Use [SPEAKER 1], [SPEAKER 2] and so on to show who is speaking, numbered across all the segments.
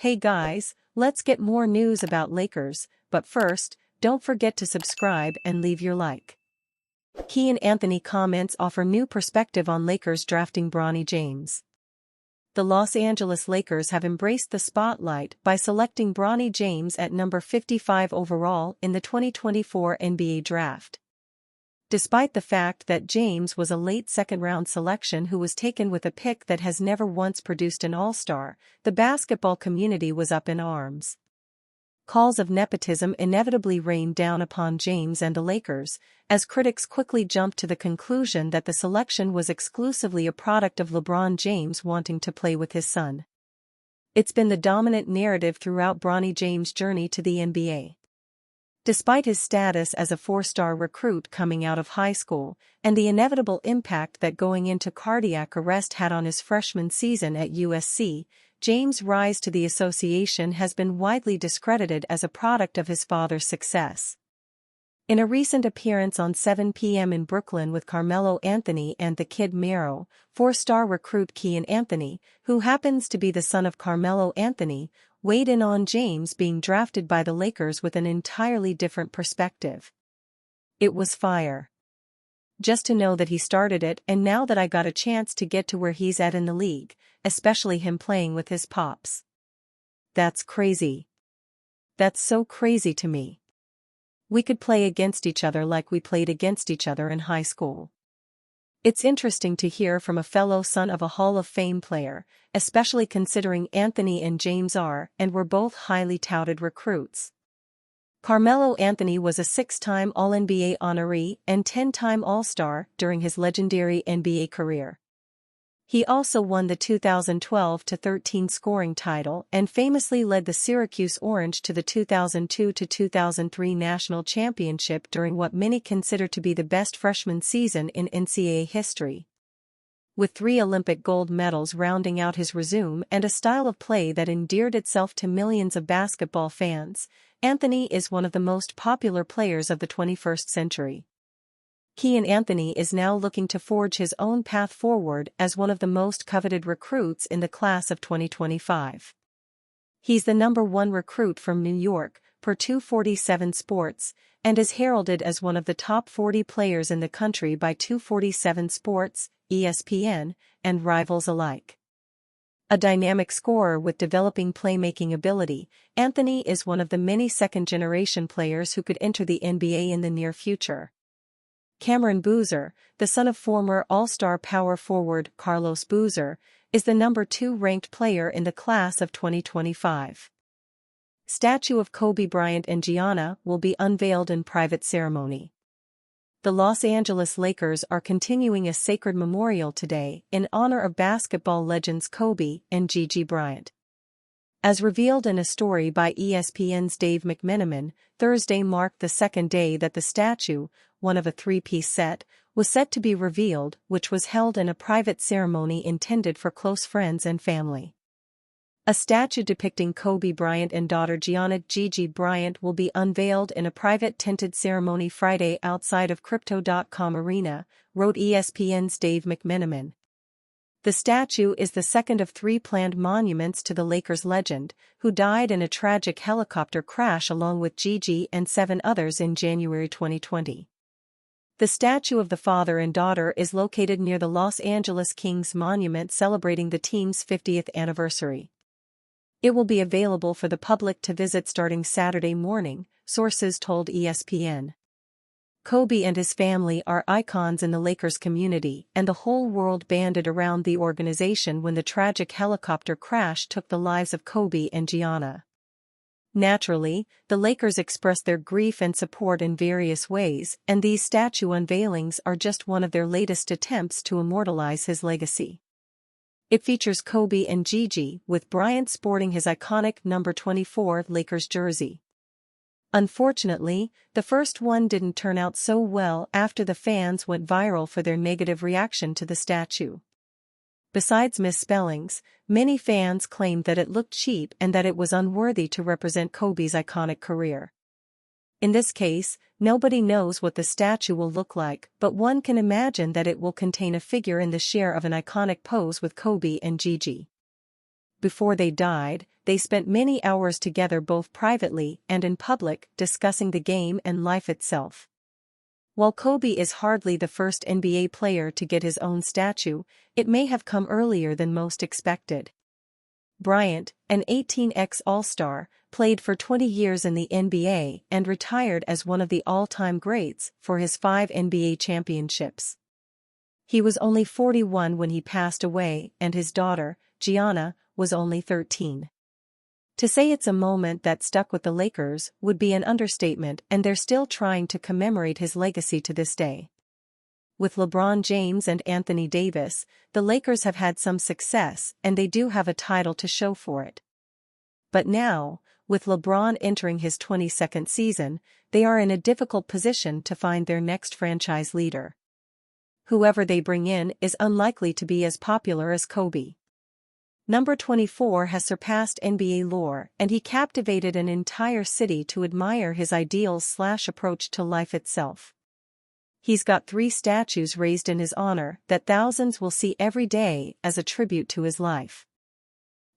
[SPEAKER 1] Hey guys, let's get more news about Lakers, but first, don't forget to subscribe and leave your like. Key and Anthony comments offer new perspective on Lakers drafting Bronny James. The Los Angeles Lakers have embraced the spotlight by selecting Bronny James at number 55 overall in the 2024 NBA Draft. Despite the fact that James was a late second-round selection who was taken with a pick that has never once produced an All-Star, the basketball community was up in arms. Calls of nepotism inevitably rained down upon James and the Lakers, as critics quickly jumped to the conclusion that the selection was exclusively a product of LeBron James wanting to play with his son. It's been the dominant narrative throughout Bronny James' journey to the NBA. Despite his status as a four-star recruit coming out of high school, and the inevitable impact that going into cardiac arrest had on his freshman season at USC, James' rise to the association has been widely discredited as a product of his father's success. In a recent appearance on 7 p.m. in Brooklyn with Carmelo Anthony and the Kid Mero, four-star recruit Key and Anthony, who happens to be the son of Carmelo Anthony, weighed in on James being drafted by the Lakers with an entirely different perspective. It was fire. Just to know that he started it, and now that I got a chance to get to where he's at in the league, especially him playing with his pops. That's crazy. That's so crazy to me. We could play against each other like we played against each other in high school. It's interesting to hear from a fellow son of a Hall of Fame player, especially considering Anthony and James are and were both highly touted recruits. Carmelo Anthony was a 6-time All-NBA honoree and 10-time All-Star during his legendary NBA career. He also won the 2012-13 scoring title and famously led the Syracuse Orange to the 2002-2003 national championship during what many consider to be the best freshman season in NCAA history. With 3 Olympic gold medals rounding out his resume and a style of play that endeared itself to millions of basketball fans, Anthony is one of the most popular players of the 21st century. Key and Anthony is now looking to forge his own path forward as one of the most coveted recruits in the class of 2025. He's the number 1 recruit from New York, per 247 Sports, and is heralded as one of the top 40 players in the country by 247 Sports, ESPN, and rivals alike. A dynamic scorer with developing playmaking ability, Anthony is one of the many second-generation players who could enter the NBA in the near future. Cameron Boozer, the son of former All-Star power forward Carlos Boozer, is the number 2 ranked player in the class of 2025. Statue of Kobe Bryant and Gianna will be unveiled in private ceremony. The Los Angeles Lakers are continuing a sacred memorial today in honor of basketball legends Kobe and Gigi Bryant. As revealed in a story by ESPN's Dave McMenamin, Thursday marked the second day that the statue, one of a 3-piece set, was set to be revealed, which was held in a private ceremony intended for close friends and family. A statue depicting Kobe Bryant and daughter Gianna Gigi Bryant will be unveiled in a private tinted ceremony Friday outside of Crypto.com Arena, wrote ESPN's Dave McMenamin. The statue is the second of 3 planned monuments to the Lakers legend, who died in a tragic helicopter crash along with Gigi and 7 others in January 2020. The statue of the father and daughter is located near the Los Angeles Kings monument celebrating the team's 50th anniversary. It will be available for the public to visit starting Saturday morning, sources told ESPN. Kobe and his family are icons in the Lakers community, and the whole world banded around the organization when the tragic helicopter crash took the lives of Kobe and Gianna. Naturally, the Lakers express their grief and support in various ways, and these statue unveilings are just one of their latest attempts to immortalize his legacy. It features Kobe and Gigi, with Bryant sporting his iconic number 24 Lakers jersey. Unfortunately, the first one didn't turn out so well after the fans went viral for their negative reaction to the statue. Besides misspellings, many fans claimed that it looked cheap and that it was unworthy to represent Kobe's iconic career. In this case, nobody knows what the statue will look like, but one can imagine that it will contain a figure in the share of an iconic pose with Kobe and Gigi. Before they died, they spent many hours together both privately and in public discussing the game and life itself. While Kobe is hardly the first NBA player to get his own statue, it may have come earlier than most expected. Bryant, an 18x All-Star, played for 20 years in the NBA and retired as one of the all-time greats for his 5 NBA championships. He was only 41 when he passed away, and his daughter, Gianna, was only 13. To say it's a moment that stuck with the Lakers would be an understatement, and they're still trying to commemorate his legacy to this day. With LeBron James and Anthony Davis, the Lakers have had some success and they do have a title to show for it. But now, with LeBron entering his 22nd season, they are in a difficult position to find their next franchise leader. Whoever they bring in is unlikely to be as popular as Kobe. Number 24 has surpassed NBA lore, and he captivated an entire city to admire his ideals/approach to life itself. He's got 3 statues raised in his honor that thousands will see every day as a tribute to his life.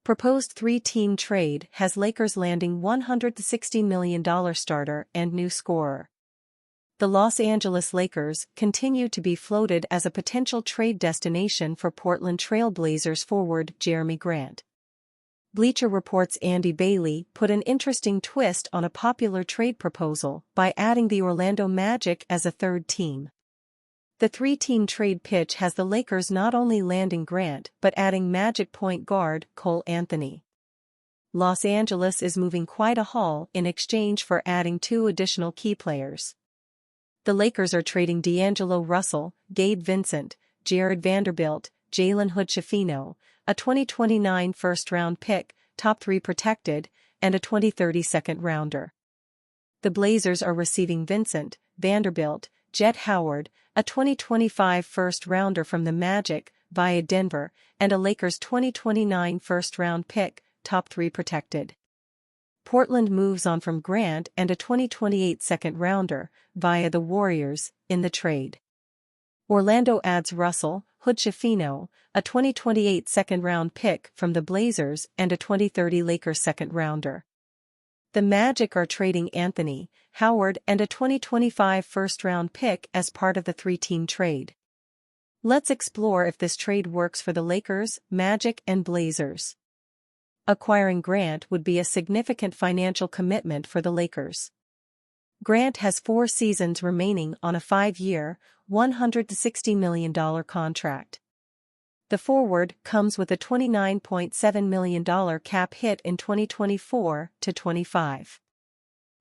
[SPEAKER 1] Proposed 3-team trade has Lakers landing $160 million starter and new scorer. The Los Angeles Lakers continue to be floated as a potential trade destination for Portland Trail Blazers forward Jerami Grant. Bleacher Report's Andy Bailey put an interesting twist on a popular trade proposal by adding the Orlando Magic as a 3rd team. The 3-team trade pitch has the Lakers not only landing Grant but adding Magic point guard Cole Anthony. Los Angeles is moving quite a haul in exchange for adding 2 additional key players. The Lakers are trading D'Angelo Russell, Gabe Vincent, Jared Vanderbilt, Jalen Hood-Schifino, a 2029 first-round pick, top 3 protected, and a 2030 second-rounder. The Blazers are receiving Vincent, Vanderbilt, Jet Howard, a 2025 first-rounder from the Magic, via Denver, and a Lakers 2029 first-round pick, top 3 protected. Portland moves on from Grant and a 2028 second-rounder, via the Warriors, in the trade. Orlando adds Russell, Hood-Schifino, a 2028 second-round pick from the Blazers and a 2030 Lakers second-rounder. The Magic are trading Anthony, Howard and a 2025 first-round pick as part of the 3-team trade. Let's explore if this trade works for the Lakers, Magic and Blazers. Acquiring Grant would be a significant financial commitment for the Lakers. Grant has 4 seasons remaining on a 5-year, $160 million contract. The forward comes with a $29.7 million cap hit in 2024-25.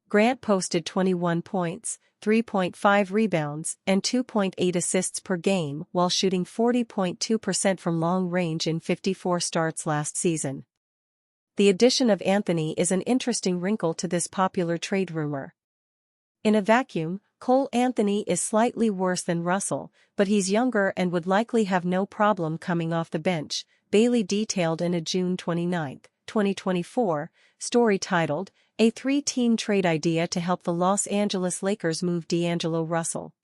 [SPEAKER 1] Grant posted 21 points, 3.5 rebounds, and 2.8 assists per game while shooting 40.2% from long range in 54 starts last season. The addition of Anthony is an interesting wrinkle to this popular trade rumor. In a vacuum, Cole Anthony is slightly worse than Russell, but he's younger and would likely have no problem coming off the bench, Bailey detailed in a June 29, 2024, story titled, A 3-team trade idea to help the Los Angeles Lakers move D'Angelo Russell.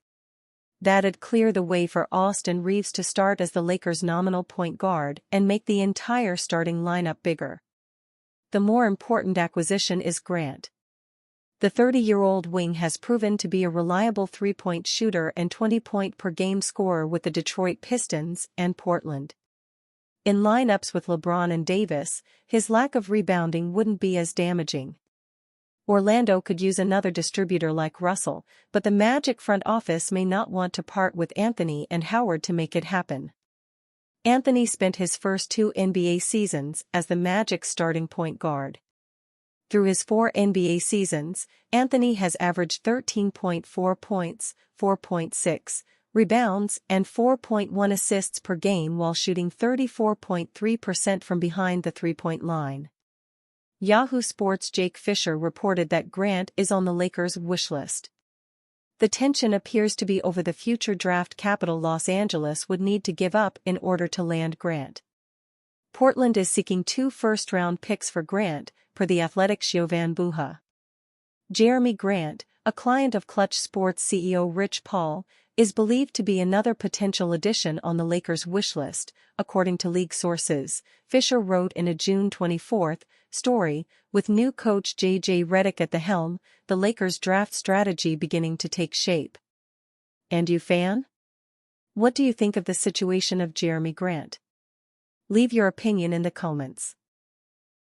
[SPEAKER 1] That'd clear the way for Austin Reeves to start as the Lakers' nominal point guard and make the entire starting lineup bigger. The more important acquisition is Grant. The 30-year-old wing has proven to be a reliable 3-point shooter and 20-point-per-game scorer with the Detroit Pistons and Portland. In lineups with LeBron and Davis, his lack of rebounding wouldn't be as damaging. Orlando could use another distributor like Russell, but the Magic front office may not want to part with Anthony and Howard to make it happen. Anthony spent his first 2 NBA seasons as the Magic's starting point guard. Through his 4 NBA seasons, Anthony has averaged 13.4 points, 4.6 rebounds, and 4.1 assists per game while shooting 34.3% from behind the 3-point line. Yahoo Sports' Jake Fisher reported that Grant is on the Lakers' wish list. The tension appears to be over the future draft capital Los Angeles would need to give up in order to land Grant. Portland is seeking 2 first-round picks for Grant, per The Athletic's Jovan Buha. Jerami Grant, a client of Clutch Sports CEO Rich Paul, is believed to be another potential addition on the Lakers' wish list, according to league sources, Fisher wrote in a June 24 story. With new coach J.J. Redick at the helm, the Lakers' draft strategy beginning to take shape. And you, fan? What do you think of the situation of Jerami Grant? Leave your opinion in the comments.